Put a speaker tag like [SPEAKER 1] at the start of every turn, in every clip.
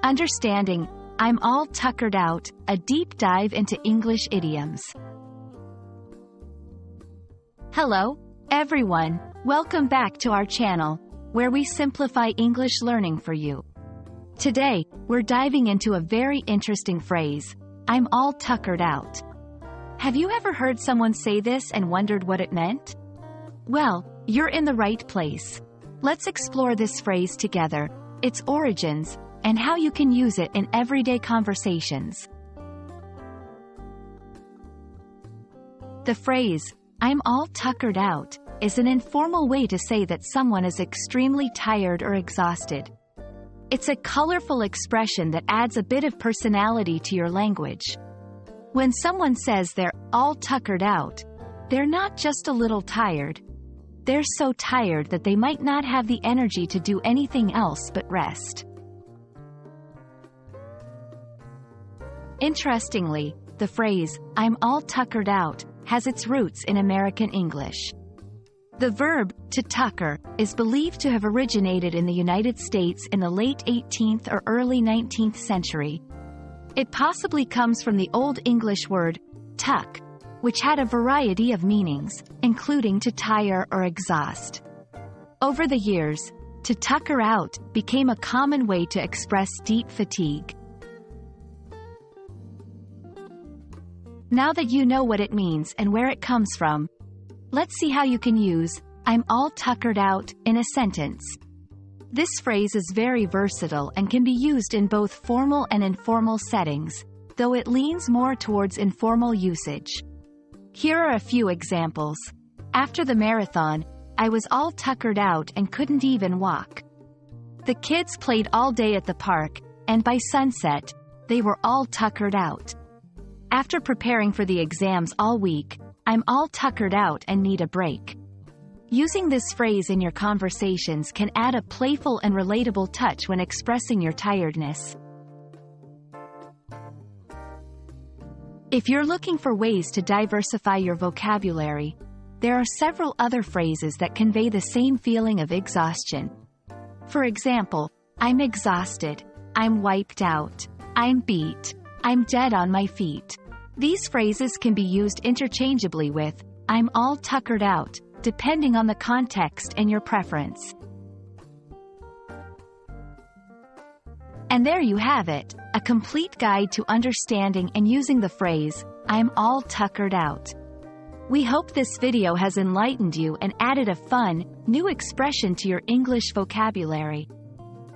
[SPEAKER 1] Understanding I'm All Tuckered Out, a deep dive into English idioms. Hello, everyone. Welcome back to our channel, where we simplify English learning for you. Today, we're diving into a very interesting phrase, I'm all tuckered out. Have you ever heard someone say this and wondered what it meant? Well, you're in the right place. Let's explore this phrase together, its origins, and how you can use it in everyday conversations. The phrase, I'm all tuckered out, is an informal way to say that someone is extremely tired or exhausted. It's a colorful expression that adds a bit of personality to your language. When someone says they're all tuckered out, they're not just a little tired. They're so tired that they might not have the energy to do anything else but rest. Interestingly, the phrase, I'm all tuckered out, has its roots in American English. The verb, to tucker, is believed to have originated in the United States in the late 18th or early 19th century. It possibly comes from the Old English word, tuck, which had a variety of meanings, including to tire or exhaust. Over the years, to tucker out became a common way to express deep fatigue. Now that you know what it means and where it comes from, let's see how you can use I'm all tuckered out in a sentence. This phrase is very versatile and can be used in both formal and informal settings, though it leans more towards informal usage. Here are a few examples. After the marathon, I was all tuckered out and couldn't even walk. The kids played all day at the park, and by sunset, they were all tuckered out. After preparing for the exams all week, I'm all tuckered out and need a break. Using this phrase in your conversations can add a playful and relatable touch when expressing your tiredness. If you're looking for ways to diversify your vocabulary, there are several other phrases that convey the same feeling of exhaustion. For example, I'm exhausted, I'm wiped out, I'm beat, I'm dead on my feet. These phrases can be used interchangeably with, I'm all tuckered out, depending on the context and your preference. And there you have it, a complete guide to understanding and using the phrase, I'm all tuckered out. We hope this video has enlightened you and added a fun, new expression to your English vocabulary.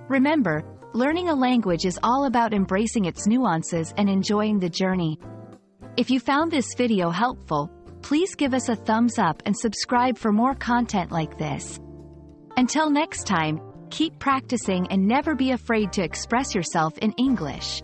[SPEAKER 1] Remember, learning a language is all about embracing its nuances and enjoying the journey. If you found this video helpful, please give us a thumbs up and subscribe for more content like this. Until next time, keep practicing and never be afraid to express yourself in English.